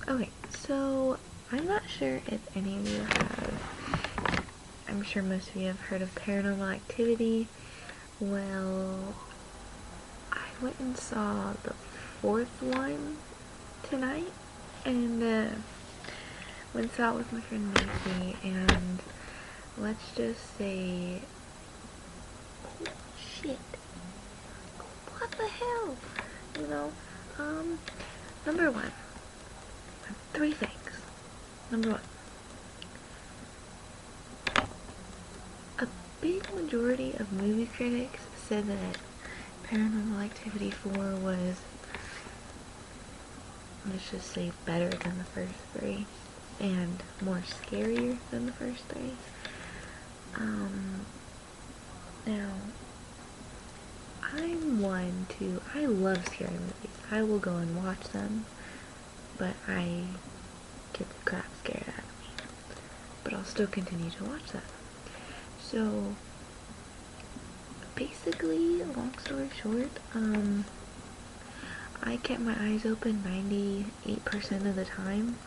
Okay, so I'm not sure if any of you have, I'm sure most of you have heard of Paranormal Activity. Well, I went and saw the fourth one tonight, and went and saw it with my friend Macy, and let's just say, oh shit, what the hell, you know, um, number one, three things. Number one, a big majority of movie critics said that Paranormal Activity 4 was, let's just say, better than the first three, and more scarier than the first three. Now, I love scary movies. I will go and watch them, but I get the crap scared out of me. But I'll still continue to watch them. So, basically, long story short, I kept my eyes open 98% of the time.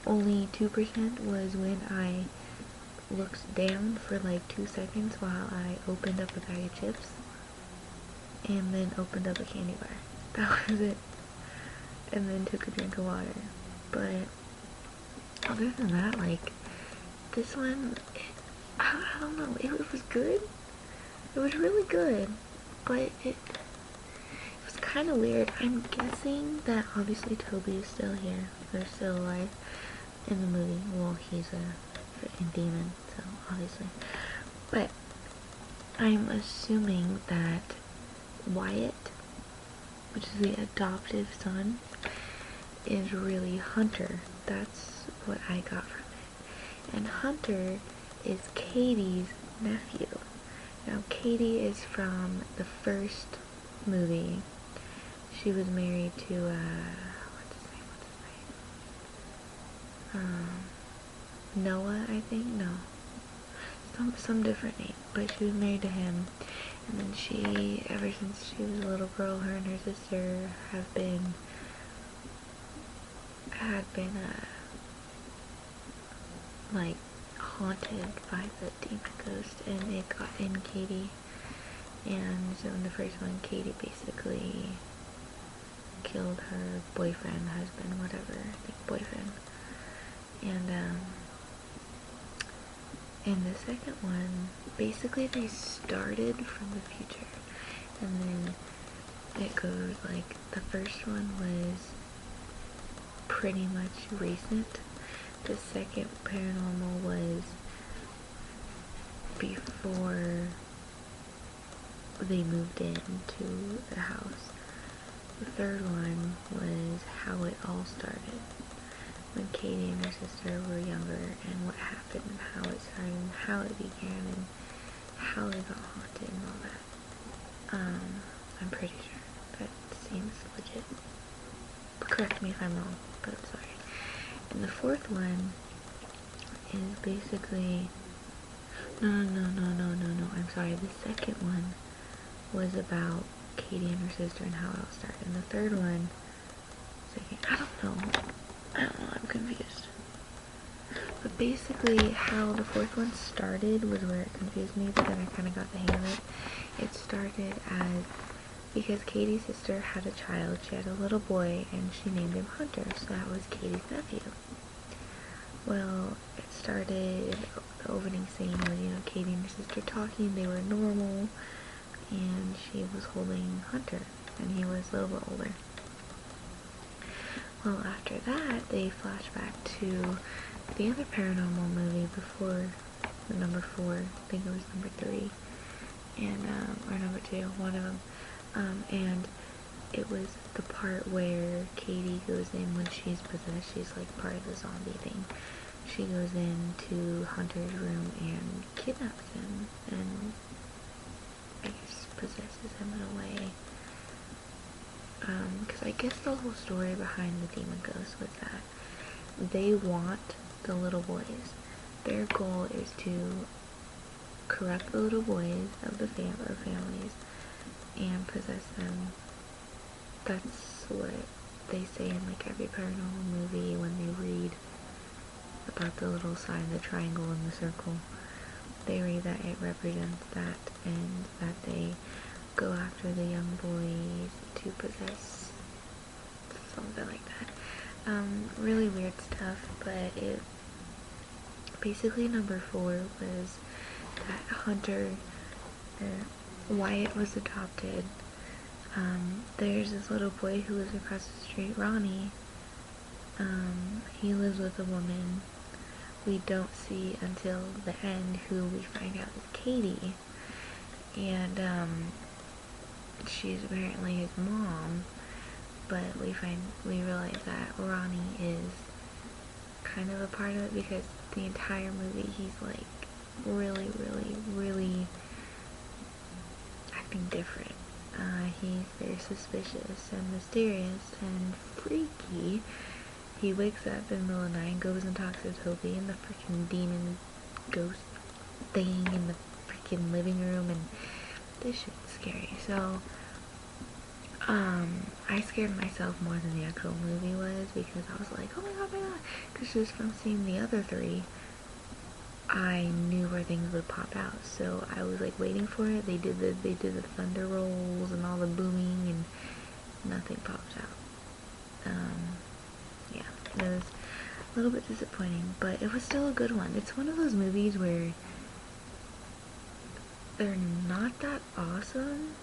Only 2% was when I looked down for like 2 seconds while I opened up a bag of chips and then opened up a candy bar. That was it. And then took a drink of water. But other than that, like, this one, I don't know, it was good. It was really good. But it was kind of weird. I'm guessing that obviously Toby is still here. They're still alive in the movie. Well, he's a freaking demon, so obviously. But I'm assuming that Wyatt, which is the adoptive son, is really Hunter. That's what I got from it. And Hunter is Katie's nephew. Now, Katie is from the first movie. She was married to, what's his name? Noah, I think? No. Some different name. But she was married to him. And then she, ever since she was a little girl, her and her sister had been, like, haunted by the demon ghost, and it got in Katie. And so in the first one, Katie basically killed her boyfriend, husband, whatever, I think boyfriend. And in the second one, basically they started from the future, and then it goes like, the first one was pretty much recent. The second paranormal was before they moved into the house. The third one was how it all started, when Katie and her sister were younger, and what happened, and how it started, and how it began, and how they got haunted, and all that. I'm pretty sure. That seems legit. But correct me if I'm wrong, but I'm sorry. And the fourth one is basically, no, I'm sorry. The second one was about Katie and her sister and how it all started. And the third one, I don't know, I'm confused. But basically, how the fourth one started was where it confused me, but then I kind of got the hang of it. It started as, because Katie's sister had a child, she had a little boy, and she named him Hunter, so that was Katie's nephew. Well, it started, the opening scene was, Katie and her sister talking, they were normal, and she was holding Hunter, and he was a little bit older. Well, after that, they flash back to the other paranormal movie before the number 4, I think it was number 3, and, or number 2, one of them, and it was the part where Katie goes in when she's possessed. She's like part of the zombie thing. She goes into Hunter's room and kidnaps him, and I guess possesses him in a way. Because I guess the whole story behind the demon ghost was that they want the little boys. Their goal is to corrupt the little boys of the families and possess them. That's what they say in like every paranormal movie when they read about the little sign, the triangle and the circle, they read that it represents that, and that they go after the young boys to possess something like that. Really weird stuff, but it basically number 4 was that Hunter, Wyatt was adopted. There's this little boy who lives across the street, Ronnie. He lives with a woman we don't see until the end, who we find out is Katie. And, she's apparently his mom, but we realize that Ronnie is kind of a part of it, because the entire movie he's like really acting different. He's very suspicious and mysterious and freaky. He wakes up in the middle of the night and goes and talks to Toby and the freaking demon ghost thing in the freaking living room, and this shit's scary. So, I scared myself more than the actual movie was, because I was like, oh my god, because just from seeing the other 3, I knew where things would pop out, so I was like waiting for it. They did the thunder rolls and all the booming, and nothing popped out. Yeah, it was a little bit disappointing, but it was still a good one. It's one of those movies where they're not that awesome,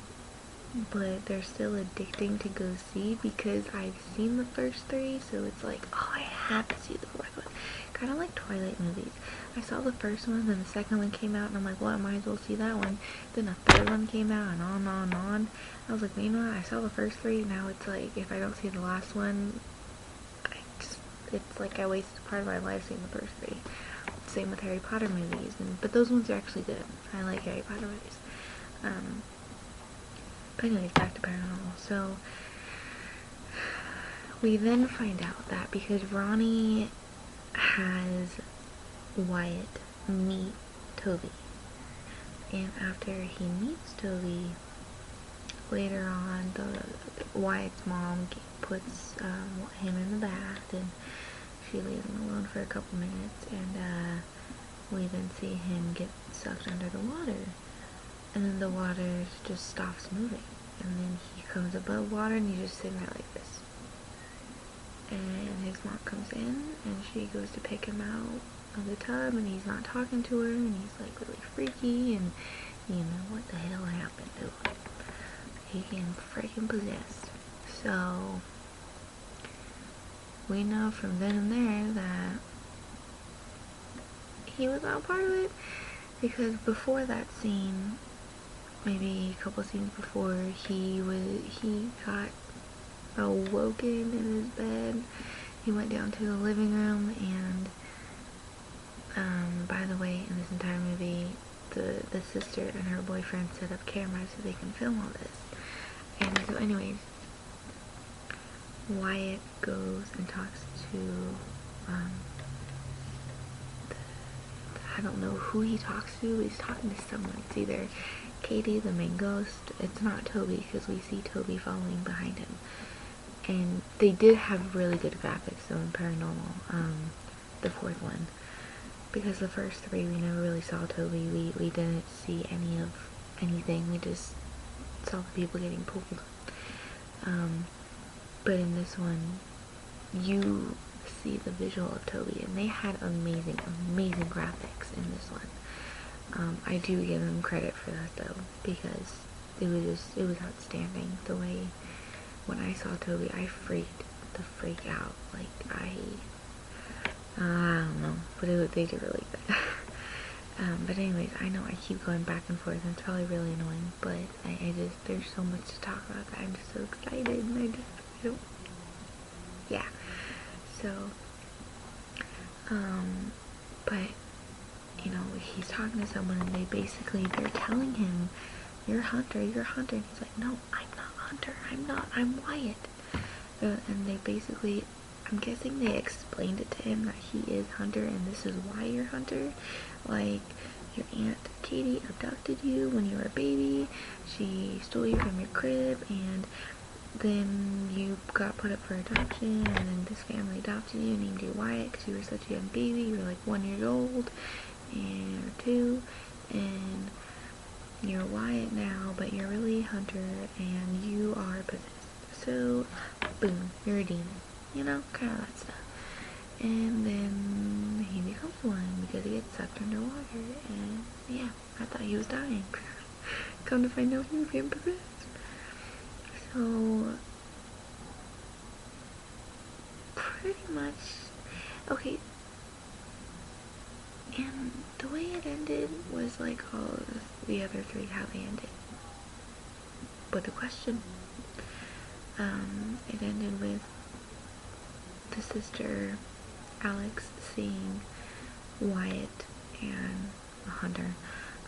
but they're still addicting to go see, because I've seen the first 3, so it's like, oh, I have to see the 4th one. Kind of like Twilight movies. I saw the first one, then the second one came out, and I'm like, well, I might as well see that one. Then the third one came out, and on and on and on. I was like, you know what, I saw the first 3, now it's like, if I don't see the last one, it's like I wasted part of my life seeing the first 3. Same with Harry Potter movies, but those ones are actually good. I like Harry Potter movies. But anyways, back to Paranormal. So, we then find out that because Ronnie has Wyatt meet Toby, and after he meets Toby, later on, Wyatt's mom puts him in the bath, and she leaves him alone for a couple minutes, and we then see him get sucked under the water, and then the water just stops moving, and then he comes above water, and he's just sitting there like this. And his mom comes in, and she goes to pick him out of the tub, and he's not talking to her, and he's like really freaky, and you know, what the hell happened to him? He getting freaking possessed. So, we know from then and there that he was not part of it, because before that scene, maybe a couple scenes before, he got awoken in his bed. He went down to the living room, and by the way, in this entire movie, the sister and her boyfriend set up cameras so they can film all this. And so anyways, Wyatt goes and talks to I don't know who he talks to, but he's talking to someone. It's either Katie, the main ghost. It's not Toby, because we see Toby following behind him. And they did have really good graphics though in Paranormal, the 4th one. Because the first 3 we never really saw Toby. We didn't see anything. We just saw the people getting pulled. But in this one, you see the visual of Toby, and they had amazing graphics in this one. I do give them credit for that though, because it was outstanding. The way, when I saw Toby, I freaked the freak out. Like, I don't know, but they did really good. But anyways, I know I keep going back and forth, and it's probably really annoying, but I just, there's so much to talk about that I'm just so excited, and I don't, yeah. So, but, you know, he's talking to someone, and they're telling him, you're Hunter, and he's like, no, I'm not Hunter, I'm Wyatt. And they basically, I'm guessing they explained it to him that he is Hunter, and this is why you're Hunter. Like, your Aunt Katie abducted you when you were a baby, she stole you from your crib, and then you got put up for adoption, and then this family adopted you, named you Wyatt because you were such a young baby. You were like 1 year old, and or 2, and you're Wyatt now, but you're really Hunter, and you are possessed. So, boom, you're a demon. You know, kind of that stuff. And then he becomes one because he gets sucked underwater, and yeah, I thought he was dying. Come to find out he was getting possessed. So, pretty much, okay, and the way it ended was like all the other 3, how they ended. But the question, it ended with the sister, Alex, seeing Wyatt and Hunter,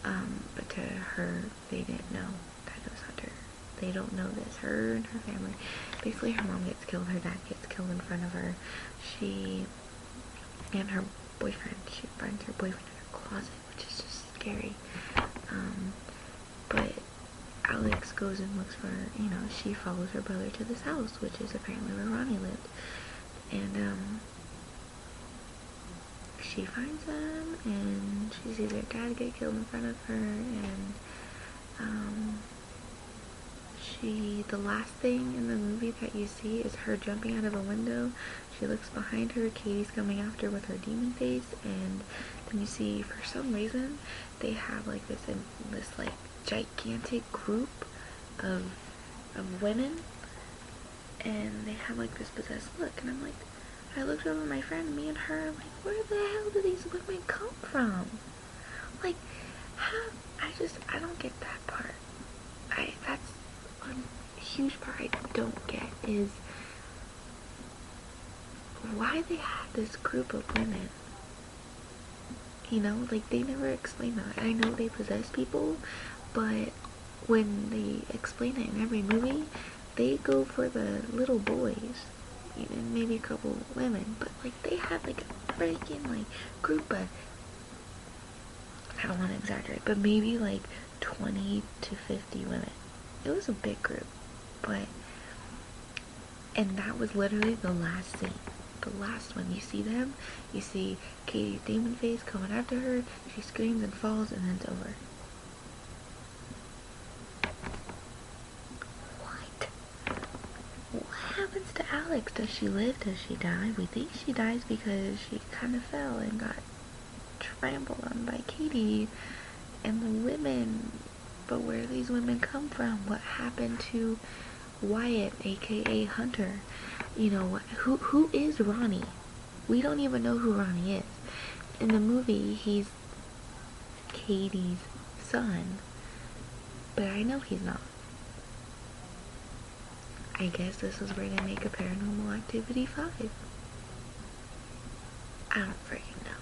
but to her, they didn't know that it was Hunter. They don't know this. Her and her family, basically her mom gets killed, her dad gets killed in front of her. She and her boyfriend, she finds her boyfriend in her closet, which is just scary. But Alex goes and looks for, she follows her brother to this house, which is apparently where Ronnie lived. And, she finds him, and she sees her dad get killed in front of her, and, the last thing in the movie that you see is her jumping out of a window. She looks behind her, Katie's coming after her with her demon face, and then you see, for some reason, they have like this like gigantic group of women, and they have like this possessed look, and I'm like, I looked over at my friend, me and her, like, where the hell do these women come from? Like, I don't get that part. That's a huge part I don't get, is why they have this group of women. Like, they never explain that. I know they possess people, but when they explain it in every movie, they go for the little boys, and maybe a couple women, but like, they had like a freaking like group of, I don't want to exaggerate, but maybe like 20 to 50 women. It was a big group, and that was literally the last scene. The last one, you see them, you see Katie's demon face coming after her, she screams and falls, and then it's over. What happens to Alex? Does she live? Does she die? We think she dies because she kind of fell and got trampled on by Katie and the women. But where do these women come from? What happened to Wyatt, aka Hunter? Who is Ronnie? We don't even know who Ronnie is. In the movie, he's Katie's son, but I know he's not. I guess this is where they make a Paranormal Activity 5. I don't freaking know.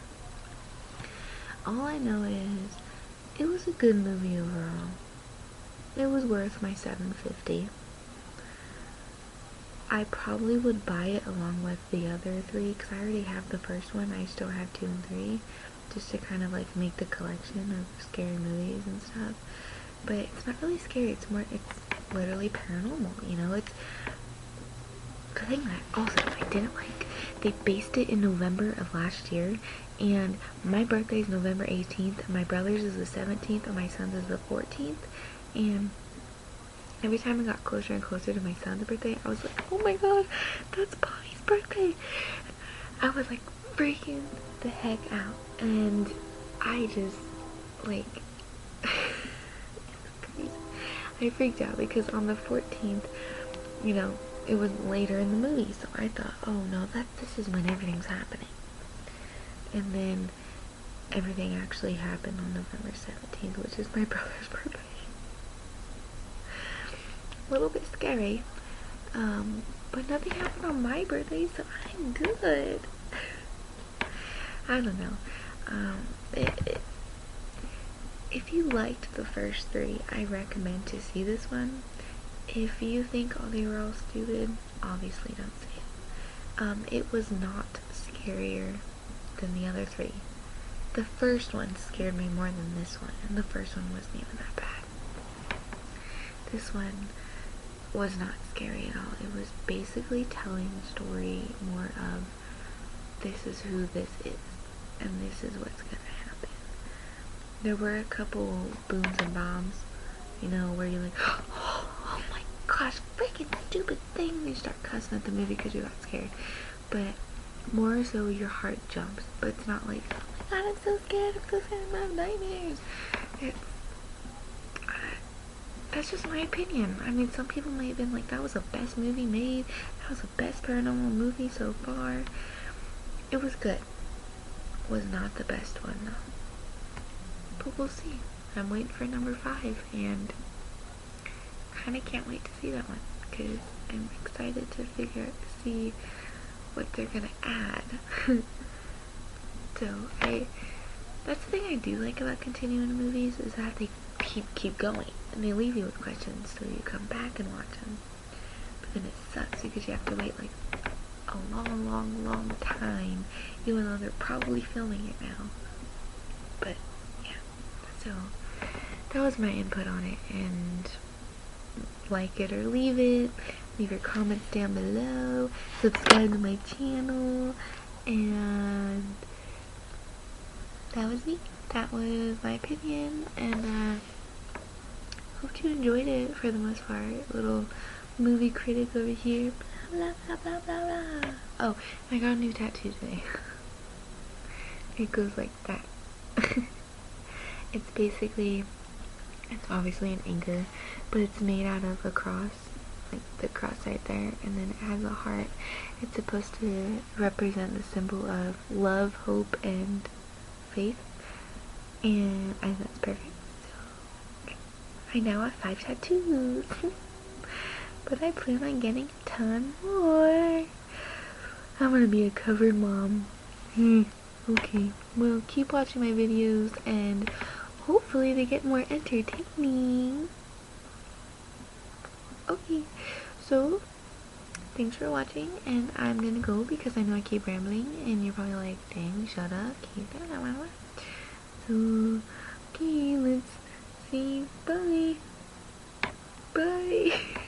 All I know is, it was a good movie overall. It was worth my $7.50. I probably would buy it along with the other 3, because I already have the first one. I still have 2 and 3, just to kind of like make the collection of scary movies and stuff. But it's not really scary, it's literally paranormal, it's the thing that also I didn't like. They based it in November of last year, and my birthday is November 18th, my brother's is the 17th, and my son's is the 14th, and every time I got closer and closer to my son's birthday, I was like, oh my god, that's Bonnie's birthday. I was like freaking the heck out, and I just like I freaked out because on the 14th, it was later in the movie, so I thought, oh no, this is when everything's happening. And then everything actually happened on November 17th, which is my brother's birthday. A little bit scary, but nothing happened on my birthday, so I'm good. I don't know. If you liked the first 3, I recommend to see this one. If you think they were all stupid, obviously don't see it. It was not scarier than the other 3. The first one scared me more than this one, and the first one wasn't even that bad. This one was not scary at all. It was basically telling a story more of this is who this is and this is what's gonna happen. There were a couple booms and bombs, you know, where you're like, oh my gosh, freaking stupid thing. You start cussing at the movie because you got scared. But more so your heart jumps, but it's not like, oh my god, I'm so scared, I have nightmares. It's that's just my opinion. I mean, some people may have been like, that was the best movie made, that was the best paranormal movie so far. It was good. It was not the best one though, but we'll see. I'm waiting for number 5, and kind of can't wait to see that one because I'm excited to see what they're gonna add. So that's the thing I do like about continuing movies, is that they keep going and they leave you with questions, so you come back and watch them. But then it sucks because you have to wait like a long time, even though they're probably filming it now. But yeah, so that was my input on it, and like it or leave it, leave your comments down below, subscribe to my channel, and that was me. That was my opinion, and hope you enjoyed it for the most part. Little movie critic over here. Blah blah blah blah blah. Oh, I got a new tattoo today. It goes like that. It's obviously an anchor, but it's made out of a cross, like the cross right there, and then it has a heart. It's supposed to represent the symbol of love, hope, and faith, and I think that's perfect. So I now have 5 tattoos. But I plan on getting a ton more. I'm gonna be a covered mom. Okay, well, keep watching my videos, and hopefully they get more entertaining. Okay, so thanks for watching, and I'm gonna go because I know I keep rambling, and you're probably like, dang, shut up, keep it. So, okay, let's see. Bye. Bye.